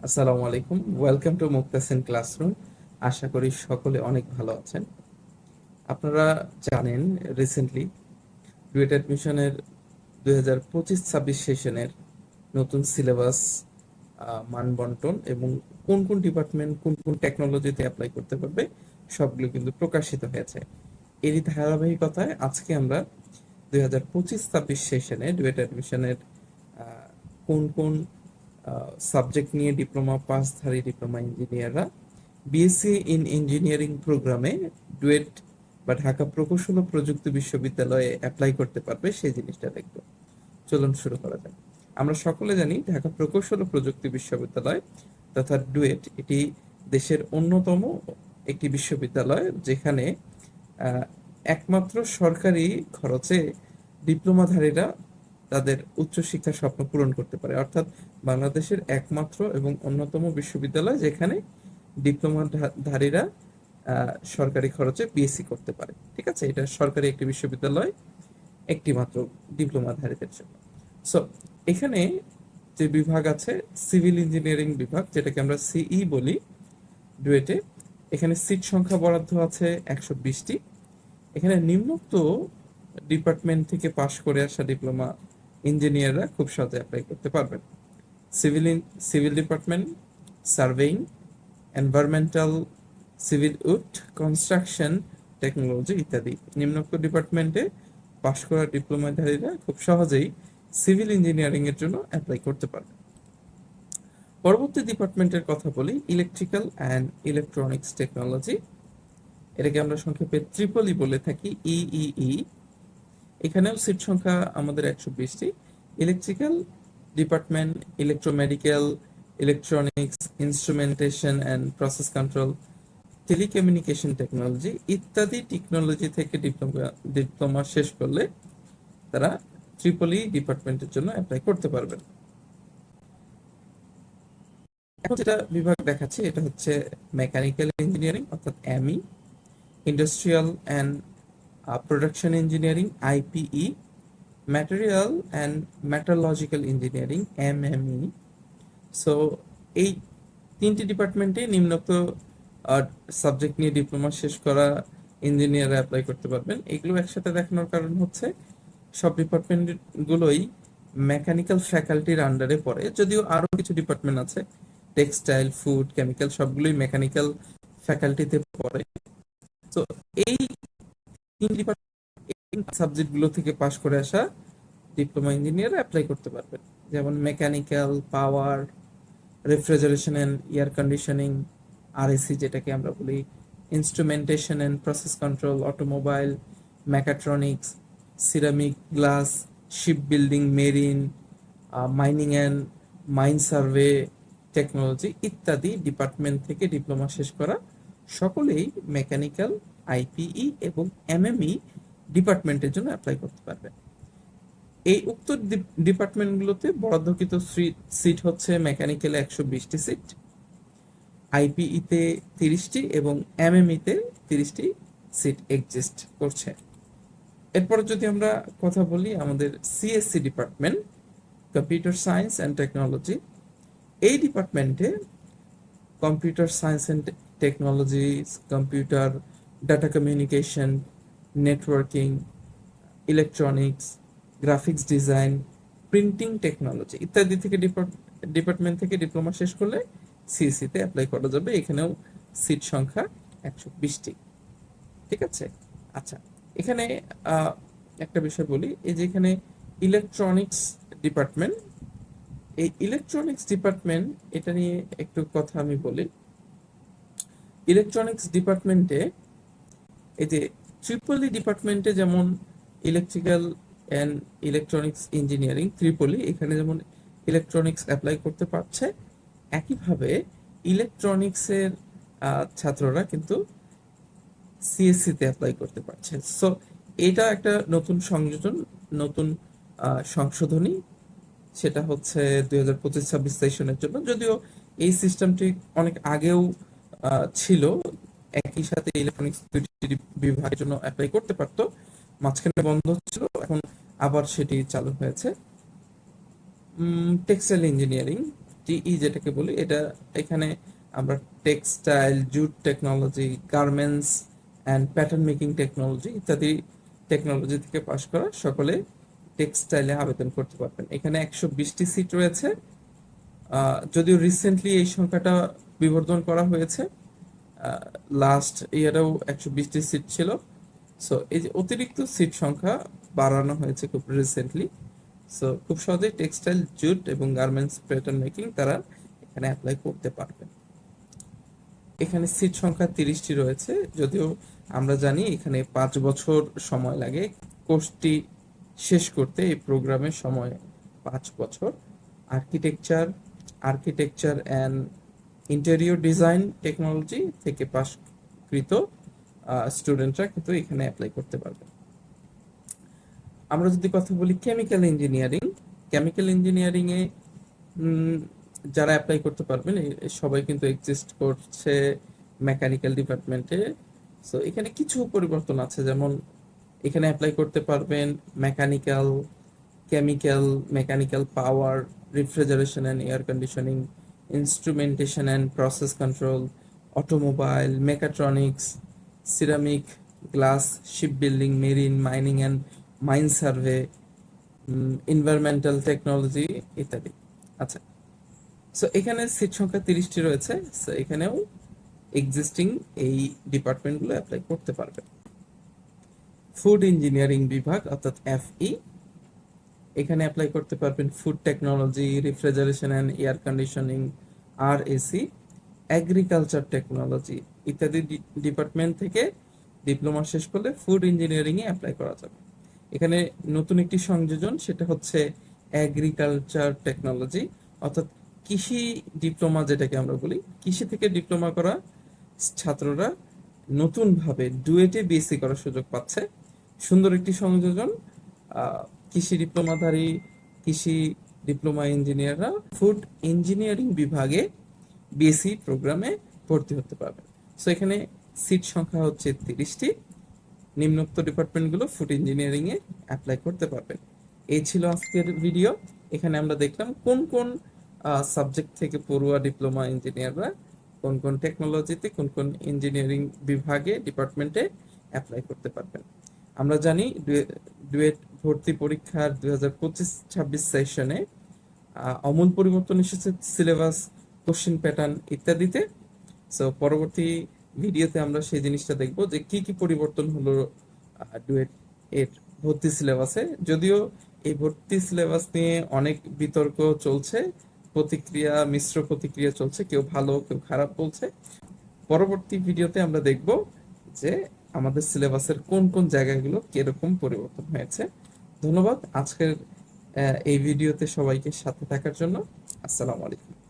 আসসালামু আলাইকুম, welcome to Muktasin classroom. আশা করি সকলে অনেক ভালো আছেন। আপনারা জানেন রিসেন্টলি ডুয়েট অ্যাডমিশনের 2025-26 সেশনের নতুন সিলেবাস, মান বন্টন এবং কোন কোন ডিপার্টমেন্ট কোন কোন টেকনোলজিতে অ্যাপ্লাই করতে পারবে সবগুলো কিন্তু প্রকাশিত হয়েছে। এরই ধারাবাহিকতায় আজকে আমরা 2025-26 সেশনে ডুয়েট অ্যাডমিশনের কোন কোন সাবজেক্ট নিয়ে ডিপ্লোমা পাসধারী ডিপ্লোমা ইঞ্জিনিয়াররা বিএসসি ইন ইঞ্জিনিয়ারিং প্রোগ্রামে ডুয়েট বা ঢাকা প্রকৌশল ও প্রযুক্তি বিশ্ববিদ্যালয়ে অ্যাপ্লাই করতে পারবে সেই জিনিসটা দেখব। চলুন শুরু করা যাক। আমরা সকলে জানি ঢাকা প্রকৌশল ও প্রযুক্তি বিশ্ববিদ্যালয় তথা ডুয়েট এটি দেশের অন্যতম একটি বিশ্ববিদ্যালয়, যেখানে আহ, একমাত্র সরকারি খরচে ডিপ্লোমাধারীরা তাদের উচ্চশিক্ষার স্বপ্ন পূরণ করতে পারে, অর্থাৎ বাংলাদেশের একমাত্র এবং অন্যতম বিশ্ববিদ্যালয় যেখানে ডিপ্লোমা ধারীরা সরকারি খরচে বিএসসি করতে পারে। ঠিক আছে, এটা সরকারি একটি বিশ্ববিদ্যালয় একটি মাত্র ডিপ্লোমাধারীদের জন্য। সো এখানে যে বিভাগ আছে সিভিল ইঞ্জিনিয়ারিং বিভাগ, যেটাকে আমরা সিই বলি ডুয়েটে, এখানে সিট সংখ্যা বরাদ্দ আছে 120টি। এখানে নিম্নোক্ত ডিপার্টমেন্ট থেকে পাশ করে আসা ডিপ্লোমা ইঞ্জিনিয়াররা খুব সহজে অ্যাপ্লাই করতে পারবেন। Civil department, surveying, environmental, civil would, construction technology ইত্যাদি নিম্নোক্ত ডিপার্টমেন্টে পাশ করা ডিপ্লোমাধারীরা খুব সহজেই সিভিল ইঞ্জিনিয়ারিং এর জন্য অ্যাপ্লাই করতে পারবে। পরবর্তী ডিপার্টমেন্টের কথা বলি, ইলেকট্রিক্যাল অ্যান্ড ইলেকট্রনিক্স টেকনোলজি, এটাকে আমরা সংক্ষেপে ট্রিপলই বলে থাকি, ইইই। এখানেও সিট সংখ্যা আমাদের 120টি। Electrical department, electromedical, electronics, instrumentation and process control, telecommunication technology ইত্যাদি টেকনোলজি থেকে ডিপ্লোমা শেষ করলে তারা ট্রিপলি ডিপার্টমেন্টের জন্য অ্যাপ্লাই করতে পারবেন। এখন যেটা বিভাগ দেখাচ্ছি এটা হচ্ছে মেকানিক্যাল ইঞ্জিনিয়ারিং অর্থাৎ ME, industrial and production engineering IPE, material and metallurgical engineering MME. So এই তিনটি ডিপার্টমেন্টে নিম্নোক্ত সাবজেক্ট নিয়ে ডিপ্লোমা শেষ করা ইঞ্জিনিয়াররা অ্যাপ্লাই করতে পারবেন। এগুলো একসাথে দেখানোর কারণ হচ্ছে সব ডিপার্টমেন্ট গুলোই মেকানিক্যাল ফ্যাকাল্টির আন্ডারে পড়ে, যদিও আরো কিছু ডিপার্টমেন্ট আছে, টেক্সটাইল, ফুড, কেমিক্যাল, সবগুলোই মেকানিক্যাল ফ্যাকাল্টিতে পড়ে। তো এই তিন ডিপার্টমেন্ট সাবজেক্ট গুলো থেকে পাশ করে আসা ডিপ্লোমা ইঞ্জিনিয়ার অ্যাপ্লাই করতে পারবেন, যেমন mechanical, power, refrigeration and air conditioning RAC যেটাকে আমরা বলি, instrumentation and process control, automobile, mechatronics, ceramic, glass, ship building, marine, mining and mine survey technology ইত্যাদি ডিপার্টমেন্ট থেকে ডিপ্লোমা শেষ করা সকলেই মেকানিক্যাল, আইপিই এবং এমএমই ডিপার্টমেন্টের জন্য অ্যাপ্লাই করতে পারবে। এই উক্ত ডিপার্টমেন্টগুলোতে বরাদ্দকৃত সিট হচ্ছে মেকানিক্যালে 120টি সিট, আইপিইতে 30টি এবং এমএমইতে 30টি সিট এক্সিস্ট করছে। এরপরে যদি আমরা কথা বলি আমাদের CSC department, computer science and technology, এই ডিপার্টমেন্টে computer science and technology, computer, data communication, networking, electronics, graphics design, printing technology ইত্যাদি থেকে ডিপার্টমেন্ট থেকে ডিপ্লোমা শেষ করলে সিএসসি তে অ্যাপ্লাই করা যাবে। এখানেও সিট সংখ্যা 120টি। ঠিক আছে, আচ্ছা, এখানে একটা বিষয় বলি, এই যে এখানে ইলেকট্রনিক্স ডিপার্টমেন্ট, এই ইলেকট্রনিক্স ডিপার্টমেন্ট এটা নিয়ে একটু কথা আমি বলি। ইলেকট্রনিক্স ডিপার্টমেন্টে এই যে ট্রিপলি ডিপার্টমেন্টে যেমন electrical and electronics engineering Tripoli, এখানে যেমন ইলেকট্রনিক্স অ্যাপ্লাই করতে পারছে, একইভাবে ইলেকট্রনিক্সের ছাত্ররা কিন্তু সিএসসি তে অ্যাপ্লাই করতে পারছে। সো এটা একটা নতুন সংযোজন, নতুন সংশোধনী, সেটা হচ্ছে 2025-26 সেশনের জন্য। যদিও এই সিস্টেমটি অনেক আগেও ছিল, একই সাথে ইলেকট্রনিক্স দুটি বিভাগের জন্য অ্যাপ্লাই করতে পারতো, মাঝখানে বন্ধ ছিল, এখন আবার সেটি চালু হয়েছে। টেক্সটাইল ইঞ্জিনিয়ারিং, টিই যেটাকে বলি, এটা এখানে আমরা textile, jute technology, garments and pattern making technology ইত্যাদি টেকনোলজি থেকে পাশ করা সকলে টেক্সটাইলে আবেদন করতে পারবেন। এখানে 120টি সিট রয়েছে। যদিও রিসেন্টলি এই সংখ্যাটা বিবর্ধন করা হয়েছে, লাস্ট ইয়ারেও 120টি সিট ছিল। সো এই যে অতিরিক্ত সিট সংখ্যা বাড়ানো হয়েছে খুব রিসেন্টলি। সো খুব সহজেই টেক্সটাইল, জুট এবং গার্মেন্টস প্যাটার্ন মেকিং তারা এখানে অ্যাপ্লাই করতে পারবেন। এখানে সিট সংখ্যা 30টি রয়েছে, যদিও আমরা জানি এখানে 5 বছর সময় লাগে কোর্সটি শেষ করতে। এই প্রোগ্রামের সময় 5 বছর। Architecture and interior design technology থেকে পাশকৃত স্টুডেন্টরা কিন্তু এখানে অ্যাপ্লাই করতে পারবে। আমরা যদি কথা বলি কেমিক্যাল ইঞ্জিনিয়ারিং এ যারা অ্যাপ্লাই করতে পারবেন সবাই কিন্তু এক্সিস্ট করছে মেকানিক্যাল ডিপার্টমেন্টে। সো এখানে কিছু পরিবর্তন আছে, যেমন এখানে অ্যাপ্লাই করতে পারবেন mechanical, chemical, mechanical power, refrigeration and air conditioning, instrumentation and process control, automobile, mechatronics, ceramic, glass, ship building, marine, mining and mine survey, environmental technology ইত্যাদি। আচ্ছা, সো এখানে সিট সংখ্যা 30টি রয়েছে। সো এখানেও এক্সিস্টিং এই ডিপার্টমেন্টগুলো অ্যাপ্লাই করতে পারবে। ফুড ইঞ্জিনিয়ারিং বিভাগ অর্থাৎ এফই, এখানে অ্যাপ্লাই করতে পারবেন food technology, refrigeration and air conditioning, RAC, agriculture technology ইত্যাদি ডিপার্টমেন্ট থেকে ডিপ্লোমা শেষ করলে ফুড ইঞ্জিনিয়ারিং এ অ্যাপ্লাই করা যাবে। এখানে নতুন একটি সংযোজন, সেটা হচ্ছে এগ্রিকালচার টেকনোলজি অর্থাৎ কৃষি ডিপ্লোমা, যেটাকে আমরা বলি। কৃষি থেকে ডিপ্লোমা করা ছাত্ররা নতুনভাবে ডুয়েটে বিএসসি করার সুযোগ পাচ্ছে। সুন্দর একটি সংযোজন। কৃষি ডিপ্লোমাধারী কৃষি ডিপ্লোমা ইঞ্জিনিয়াররা ফুড ইঞ্জিনিয়ারিং বিভাগে বিএসসি প্রোগ্রামে ভর্তি হতে পারবে। সো এখানে সিট সংখ্যা হচ্ছে 30টি। নিম্নোক্ত ডিপার্টমেন্টগুলো ফুড ইঞ্জিনিয়ারিং এ অ্যাপ্লাই করতে পারবেন। এই ছিল আজকের ভিডিও। এখানে আমরা দেখলাম কোন কোন সাবজেক্ট থেকে পড়ুয়া ডিপ্লোমা ইঞ্জিনিয়াররা কোন কোন টেকনোলজিতে, কোন কোন ইঞ্জিনিয়ারিং বিভাগে, ডিপার্টমেন্টে অ্যাপ্লাই করতে পারবেন। আমরা জানি ডুয়েট ভর্তি পরীক্ষার 2025-26 সেশনে আমূল পরিবর্তন এসেছে সিলেবাস, কোশ্চেন প্যাটার্ন ইত্যাদিতে। সো পরবর্তী ভিডিওতে আমরা সেই জিনিসটা দেখব যে কি কি পরিবর্তন হলো ডুয়েট এর ভর্তি সিলেবাসে। যদিও এই ভর্তি সিলেবাস নিয়ে অনেক বিতর্ক চলছে, মিশ্র প্রতিক্রিয়া চলছে, কেউ ভালো কেউ খারাপ বলছে। পরবর্তী ভিডিওতে আমরা দেখব যে আমাদের সিলেবাসের কোন কোন জায়গাগুলো কিরকম পরিবর্তন হয়েছে। ধন্যবাদ আজকের এই ভিডিওতে সবাইকে সাথে থাকার জন্য। আসসালামু আলাইকুম।